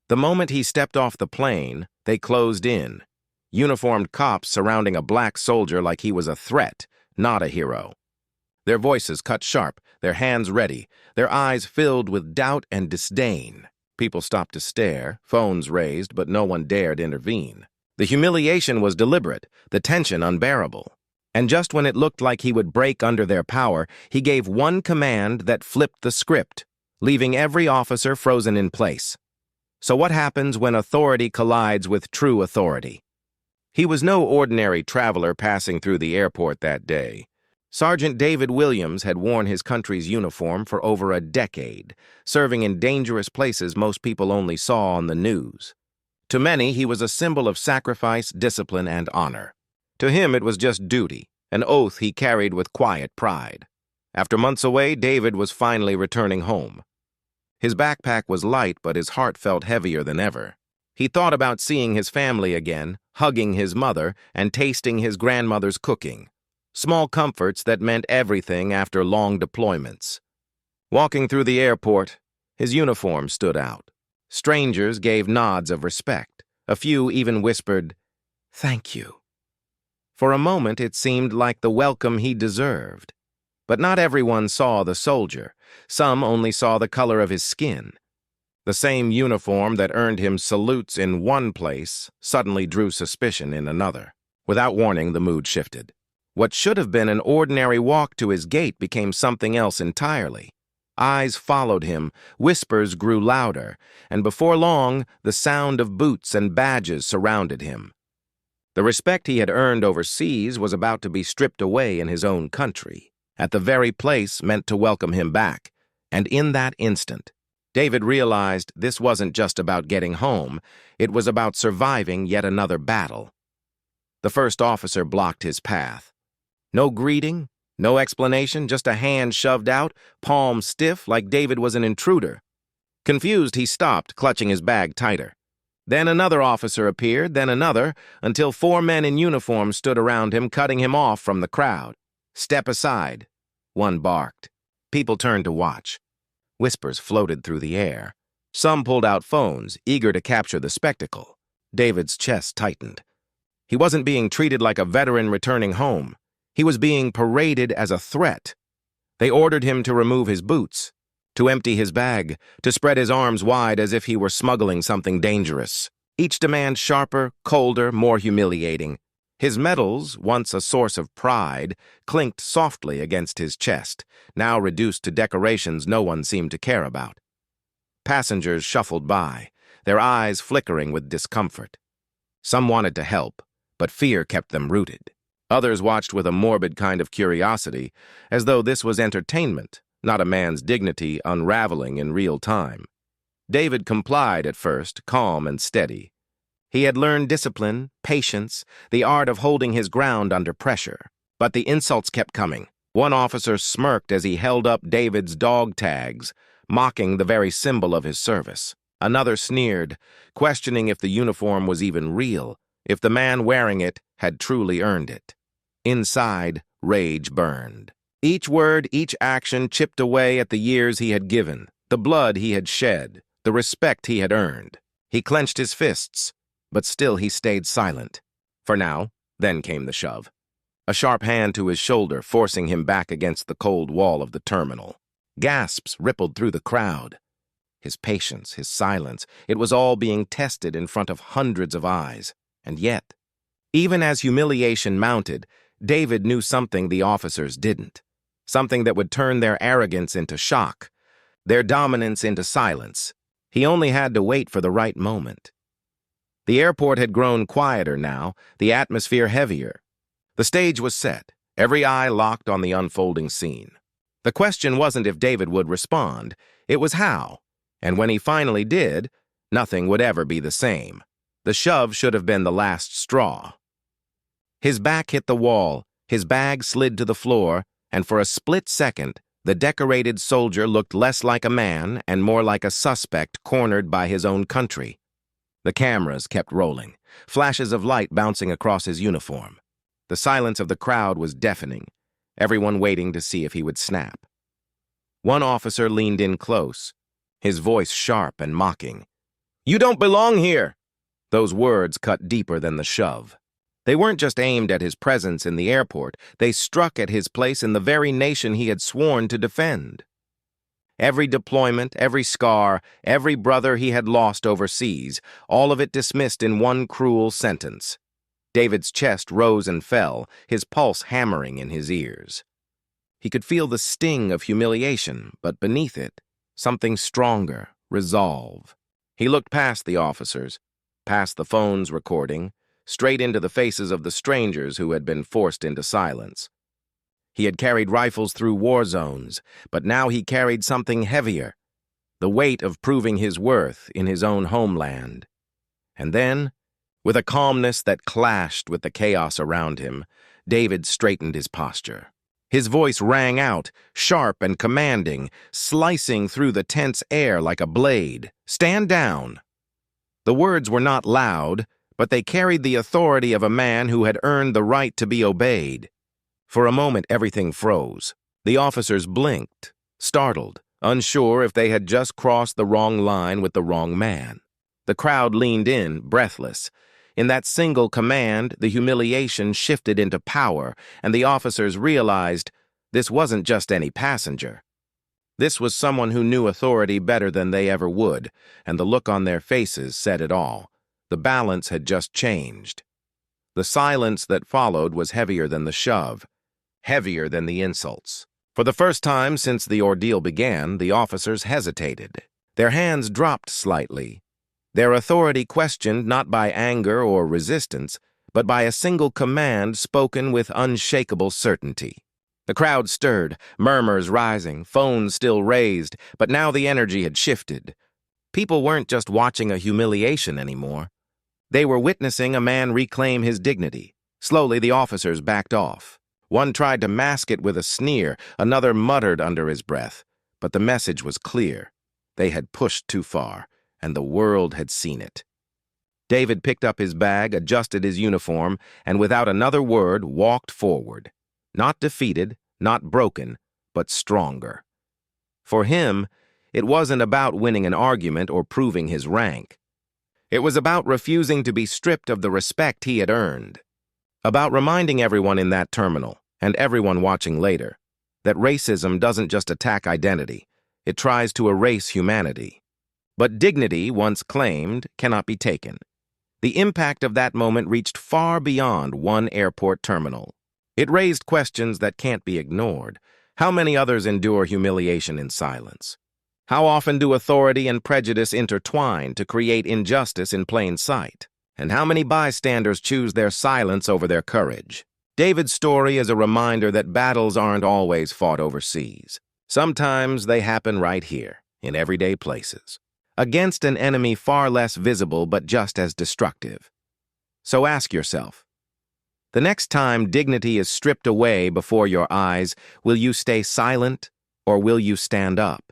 The moment he stepped off the plane, they closed in. Uniformed cops surrounding a black soldier like he was a threat, not a hero. Their voices cut sharp, their hands ready, their eyes filled with doubt and disdain. People stopped to stare, phones raised, but no one dared intervene. The humiliation was deliberate, the tension unbearable. And just when it looked like he would break under their power, he gave one command that flipped the script, leaving every officer frozen in place. So what happens when authority collides with true authority? He was no ordinary traveler passing through the airport that day. Sergeant David Williams had worn his country's uniform for over a decade, serving in dangerous places most people only saw on the news. To many, he was a symbol of sacrifice, discipline, and honor. To him, it was just duty, an oath he carried with quiet pride. After months away, David was finally returning home. His backpack was light, but his heart felt heavier than ever. He thought about seeing his family again, hugging his mother, and tasting his grandmother's cooking. Small comforts that meant everything after long deployments. Walking through the airport, his uniform stood out. Strangers gave nods of respect. A few even whispered, "Thank you." For a moment, it seemed like the welcome he deserved. But not everyone saw the soldier. Some only saw the color of his skin. The same uniform that earned him salutes in one place suddenly drew suspicion in another. Without warning, the mood shifted. What should have been an ordinary walk to his gate became something else entirely. Eyes followed him, whispers grew louder, and before long, the sound of boots and badges surrounded him. The respect he had earned overseas was about to be stripped away in his own country, at the very place meant to welcome him back. And in that instant, David realized this wasn't just about getting home, it was about surviving yet another battle. The first officer blocked his path. No greeting, no explanation, just a hand shoved out, palm stiff, like David was an intruder. Confused, he stopped, clutching his bag tighter. Then another officer appeared, then another, until 4 men in uniform stood around him, cutting him off from the crowd. "Step aside," one barked. People turned to watch. Whispers floated through the air. Some pulled out phones, eager to capture the spectacle. David's chest tightened. He wasn't being treated like a veteran returning home. He was being paraded as a threat. They ordered him to remove his boots, to empty his bag, to spread his arms wide as if he were smuggling something dangerous. Each demand sharper, colder, more humiliating. His medals, once a source of pride, clinked softly against his chest, now reduced to decorations no one seemed to care about. Passengers shuffled by, their eyes flickering with discomfort. Some wanted to help, but fear kept them rooted. Others watched with a morbid kind of curiosity, as though this was entertainment, not a man's dignity unraveling in real time. David complied at first, calm and steady. He had learned discipline, patience, the art of holding his ground under pressure. But the insults kept coming. One officer smirked as he held up David's dog tags, mocking the very symbol of his service. Another sneered, questioning if the uniform was even real, if the man wearing it had truly earned it. Inside, rage burned. Each word, each action chipped away at the years he had given, the blood he had shed, the respect he had earned. He clenched his fists, but still he stayed silent. For now, then came the shove. A sharp hand to his shoulder, forcing him back against the cold wall of the terminal. Gasps rippled through the crowd. His patience, his silence, it was all being tested in front of hundreds of eyes. And yet, even as humiliation mounted, David knew something the officers didn't. Something that would turn their arrogance into shock, their dominance into silence. He only had to wait for the right moment. The airport had grown quieter now, the atmosphere heavier. The stage was set, every eye locked on the unfolding scene. The question wasn't if David would respond, it was how. And when he finally did, nothing would ever be the same. The shove should have been the last straw. His back hit the wall, his bag slid to the floor, and for a split second, the decorated soldier looked less like a man and more like a suspect cornered by his own country. The cameras kept rolling, flashes of light bouncing across his uniform. The silence of the crowd was deafening, everyone waiting to see if he would snap. One officer leaned in close, his voice sharp and mocking. "You don't belong here!" Those words cut deeper than the shove. They weren't just aimed at his presence in the airport, they struck at his place in the very nation he had sworn to defend. Every deployment, every scar, every brother he had lost overseas, all of it dismissed in one cruel sentence. David's chest rose and fell, his pulse hammering in his ears. He could feel the sting of humiliation, but beneath it, something stronger, resolve. He looked past the officers, past the phones recording, straight into the faces of the strangers who had been forced into silence. He had carried rifles through war zones, but now he carried something heavier, the weight of proving his worth in his own homeland. And then, with a calmness that clashed with the chaos around him, David straightened his posture. His voice rang out, sharp and commanding, slicing through the tense air like a blade. "Stand down!" The words were not loud, but they carried the authority of a man who had earned the right to be obeyed. For a moment, everything froze. The officers blinked, startled, unsure if they had just crossed the wrong line with the wrong man. The crowd leaned in, breathless. In that single command, the humiliation shifted into power, and the officers realized this wasn't just any passenger. This was someone who knew authority better than they ever would, and the look on their faces said it all. The balance had just changed. The silence that followed was heavier than the shove, heavier than the insults. For the first time since the ordeal began, the officers hesitated. Their hands dropped slightly, their authority questioned not by anger or resistance, but by a single command spoken with unshakable certainty. The crowd stirred, murmurs rising, phones still raised, but now the energy had shifted. People weren't just watching a humiliation anymore. They were witnessing a man reclaim his dignity. Slowly, the officers backed off. One tried to mask it with a sneer, another muttered under his breath. But the message was clear. They had pushed too far, and the world had seen it. David picked up his bag, adjusted his uniform, and without another word, walked forward. Not defeated, not broken, but stronger. For him, it wasn't about winning an argument or proving his rank. It was about refusing to be stripped of the respect he had earned. About reminding everyone in that terminal, and everyone watching later, that racism doesn't just attack identity, it tries to erase humanity. But dignity, once claimed, cannot be taken. The impact of that moment reached far beyond one airport terminal. It raised questions that can't be ignored. How many others endure humiliation in silence? How often do authority and prejudice intertwine to create injustice in plain sight? And how many bystanders choose their silence over their courage? David's story is a reminder that battles aren't always fought overseas. Sometimes they happen right here, in everyday places, against an enemy far less visible but just as destructive. So ask yourself, the next time dignity is stripped away before your eyes, will you stay silent or will you stand up?